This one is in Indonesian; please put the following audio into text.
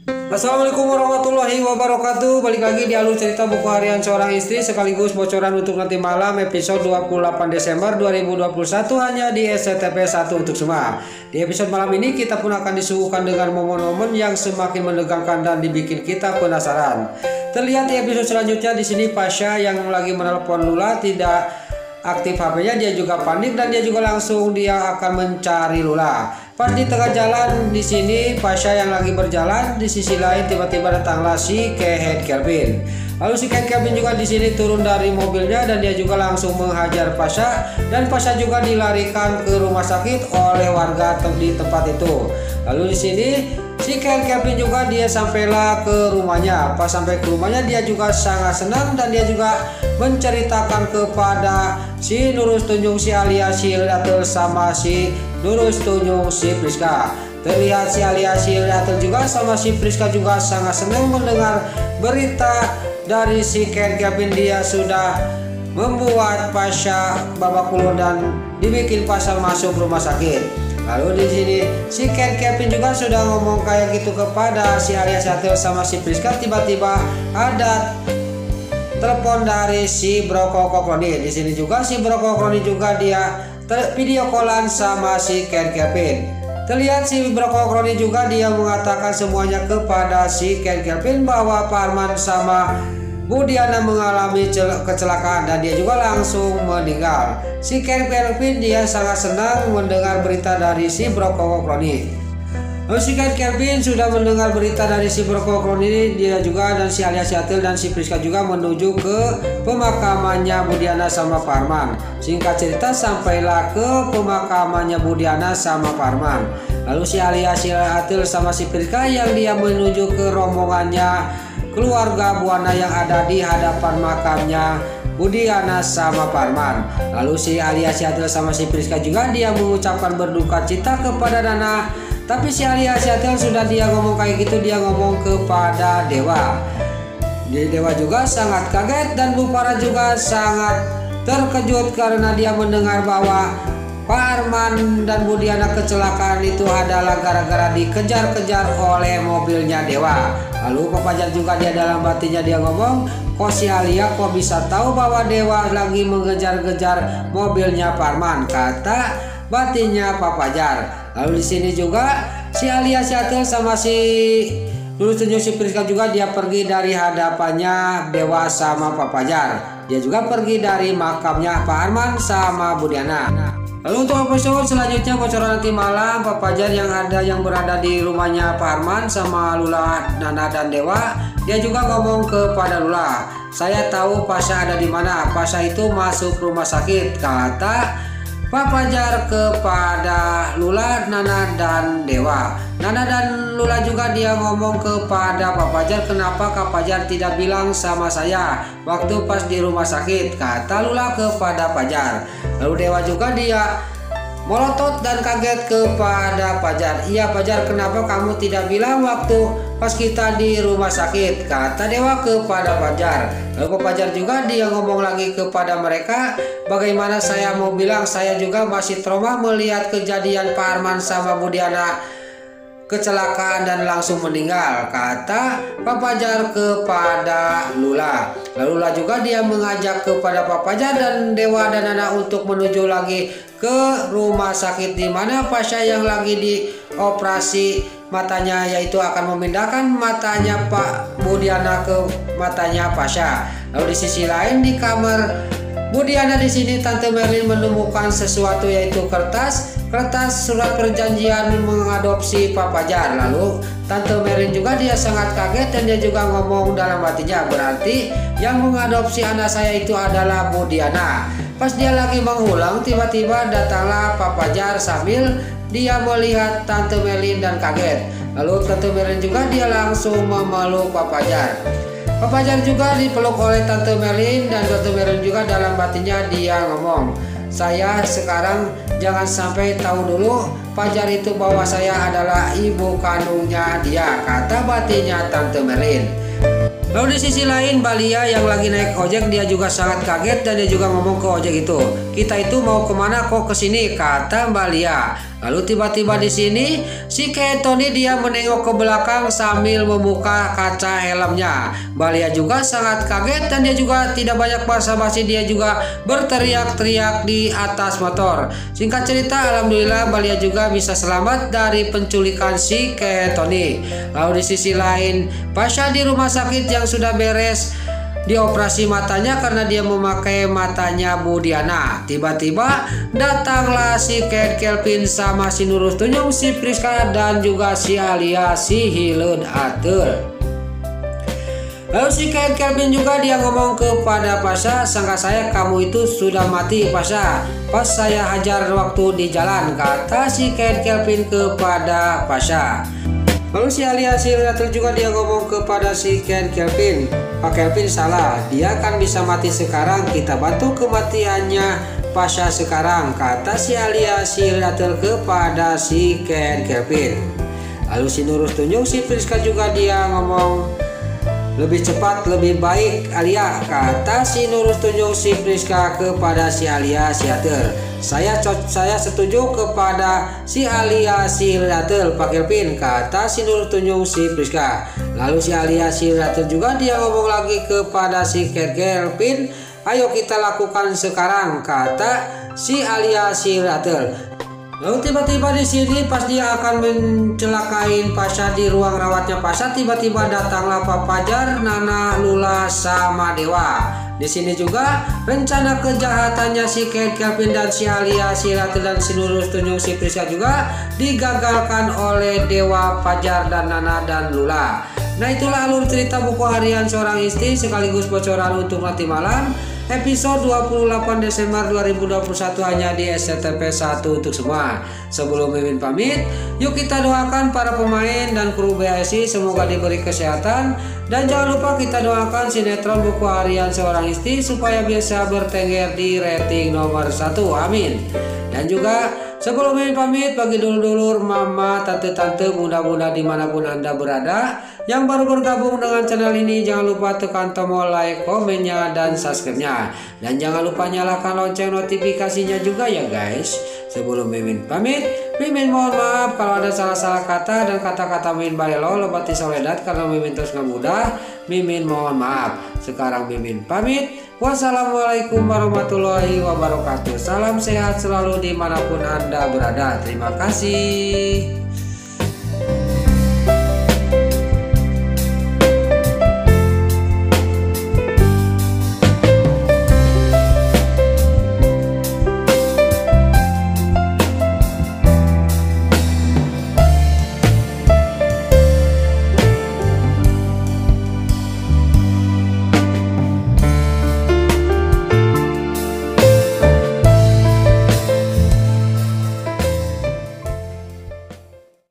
Assalamualaikum warahmatullahi wabarakatuh. Balik lagi di alur cerita buku harian seorang istri sekaligus bocoran untuk nanti malam episode 28 Desember 2021 hanya di SCTV 1 untuk semua. Di episode malam ini kita pun akan disuguhkan dengan momen-momen yang semakin menegangkan dan dibikin kita penasaran. Terlihat di episode selanjutnya di sini Pasha yang lagi menelpon Lula tidak aktif HP-nya, dia juga panik dan dia juga langsung akan mencari Lula. Pas di tengah jalan di sini Pasha yang lagi berjalan, di sisi lain tiba-tiba datanglah si Kehead Kelvin. Lalu si Kehead Kelvin juga di sini turun dari mobilnya dan dia juga langsung menghajar Pasha dan Pasha juga dilarikan ke rumah sakit oleh warga di tempat itu. Lalu di sini si Kehead Kelvin juga dia sampailah ke rumahnya. Pas sampai ke rumahnya dia juga sangat senang dan dia juga menceritakan kepada si Nurul Tunjung si alias si Datul sama si Nurul Tunjung si Priska. Terlihat si alias si Datul juga sama si Priska juga sangat senang mendengar berita dari si Kehead Kelvin. Dia sudah membuat Pasha babak belur dan dibikin pasal masuk rumah sakit. Lalu di sini si Kehead Kelvin juga sudah ngomong kayak gitu kepada si alias Datul sama si Priska. Tiba-tiba ada telepon dari si Bro Kokroni. Di sini juga si Bro Kokroni juga dia video callan sama si Kehead Kelvin. Terlihat si Bro Kokroni juga dia mengatakan semuanya kepada si Kehead Kelvin bahwa Pak Arman sama Bu Diana mengalami kecelakaan dan dia juga langsung meninggal. Si Kehead Kelvin dia sangat senang mendengar berita dari si Bro Kokroni. Lalu si Kehead Kelvin sudah mendengar berita dari si Bro Kokroni, dia juga dan si alias Yatil dan si Priska juga menuju ke pemakamannya Bu Diana sama Pak Arman. Singkat cerita sampailah ke pemakamannya Bu Diana sama Pak Arman. Lalu si alias Yatil sama si Priska yang dia menuju ke rombongannya keluarga Buana yang ada di hadapan makamnya Bu Diana sama Pak Arman. Lalu si alias Yatil sama si Priska juga dia mengucapkan berduka cita kepada Nana. Tapi si alias Yatil sudah dia ngomong kayak gitu, dia ngomong kepada Dewa. Dewa juga sangat kaget dan Bu Farah juga sangat terkejut karena dia mendengar bahwa Pak Arman dan Bu Diana kecelakaan itu adalah gara-gara dikejar-kejar oleh mobilnya Dewa. Lalu Pak Fajar juga dia dalam batinnya dia ngomong, kok si Alia kok bisa tahu bahwa Dewa lagi mengejar-kejar mobilnya Pak Arman, kata batinnya Pak Fajar. Lalu di sini juga si alias Yatil sama si Nurul Tunjung si Priska juga dia pergi dari hadapannya Dewa sama Pak Fajar. Dia juga pergi dari makamnya Pak Arman sama Bu Diana. Lalu untuk episode selanjutnya bocoran nanti malam Pak Fajar yang berada di rumahnya Pak Arman sama Lula, Nana dan Dewa. Dia juga ngomong kepada Lula, saya tahu Pasha ada di mana. Pasha itu masuk rumah sakit, kata Pak Fajar kepada Lula, Nana dan Dewa. Nana dan Lula juga dia ngomong kepada Pak Fajar, kenapa Kak Fajar tidak bilang sama saya waktu pas di rumah sakit, kata Lula kepada Fajar. Lalu Dewa juga dia melotot dan kaget kepada Fajar. Iya Fajar, kenapa kamu tidak bilang waktu pas kita di rumah sakit, kata Dewa kepada Fajar. Lalu Fajar juga dia ngomong lagi kepada mereka, bagaimana saya mau bilang, saya juga masih trauma melihat kejadian Pak Arman sama Bu Diana kecelakaan dan langsung meninggal, kata Pak Fajar kepada Lula. Lalu Lula juga dia mengajak kepada Pak Fajar dan Dewa dan Nana untuk menuju lagi ke rumah sakit di mana Pasha yang lagi dioperasi matanya, yaitu akan memindahkan matanya Pak Bu Diana ke matanya Pasha. Lalu di sisi lain di kamar Bu Diana di sini Tante Merlin menemukan sesuatu, yaitu kertas surat perjanjian mengadopsi Pak Fajar. Lalu Tante Merlin juga dia sangat kaget dan dia juga ngomong dalam hatinya, berarti yang mengadopsi anak saya itu adalah Bu Diana. Pas dia lagi mengulang, tiba-tiba datanglah Pak Fajar sambil dia melihat Tante Merlin dan kaget. Lalu Tante Merlin juga dia langsung memeluk Pak Fajar. Pak Fajar juga dipeluk oleh Tante Merlin dan Tante Merlin juga dalam batinnya dia ngomong, saya sekarang jangan sampai tahu dulu Fajar itu bahwa saya adalah ibu kandungnya dia, kata batinnya Tante Merlin. Lalu di sisi lain Balia yang lagi naik ojek dia juga sangat kaget dan dia juga ngomong ke ojek itu, "Kita itu mau kemana kok kesini?" kata Balia. Lalu tiba-tiba di sini si Tony dia menengok ke belakang sambil membuka kaca helmnya. Balia juga sangat kaget dan dia juga tidak banyak basa-basi, dia juga berteriak-teriak di atas motor. Singkat cerita, alhamdulillah Balia juga bisa selamat dari penculikan si Tony. Lalu di sisi lain Pasha di rumah sakit yang sudah beres dioperasi matanya karena dia memakai matanya Bu Diana. Tiba-tiba datanglah si Kelvin sama si Nurul Tunjung, si Priska dan juga si Alia si Hileud Atul. Lalu si Kelvin juga dia ngomong kepada Pasha, "Sangka saya kamu itu sudah mati Pasha, pas saya hajar waktu di jalan," kata si Kelvin kepada Pasha. Lalu si Alia si Hileud juga dia ngomong kepada si Kelvin, "Pak Kelvin salah, dia kan bisa mati sekarang, kita bantu kematiannya Pasha sekarang," kata si Alia si Hileud kepada si Kelvin. Lalu si Nurul Tunjung si Priska juga dia ngomong, "Lebih cepat lebih baik Alia," kata si Nurul Tunjung si Priska kepada si Alia si Hileud. Saya setuju kepada si Alia si Hileud Pak Kelvin," kata si Nurul Tunjung si Priska. Lalu si Alia si Hileud juga dia ngomong lagi kepada si Kelvin, "Ayo kita lakukan sekarang," kata si Alia si Hileud. Lalu tiba-tiba di sini pas dia akan mencelakain Pasha di ruang rawatnya Pasha, tiba-tiba datanglah Pak Fajar, Nana, Lula sama Dewa. Di sini juga rencana kejahatannya si Kelvin dan si Alia si Hileud dan si Nurul Tunjung si Priska juga digagalkan oleh Dewa, Fajar dan Nana dan Lula. Nah, itulah alur cerita buku harian seorang istri sekaligus bocoran untuk nanti malam episode 28 Desember 2021 hanya di SCTV 1 untuk semua. Sebelum Mimin pamit, yuk kita doakan para pemain dan kru BASI semoga diberi kesehatan, dan jangan lupa kita doakan sinetron buku harian seorang istri supaya bisa bertengger di rating nomor 1. Amin. Dan juga sebelum Mimin pamit, bagi dulur-dulur, mama, tante-tante, bunda-bunda dimanapun Anda berada yang baru bergabung dengan channel ini, jangan lupa tekan tombol like, komennya, dan subscribe-nya. Dan jangan lupa nyalakan lonceng notifikasinya juga ya guys. Sebelum Mimin pamit, Mimin mohon maaf kalau ada salah-salah kata dan kata-kata Mimin balelo lebati soledat karena Mimin terus gak mudah. Mimin mohon maaf. Sekarang Mimin pamit. Wassalamualaikum warahmatullahi wabarakatuh. Salam sehat selalu dimanapun Anda berada. Terima kasih.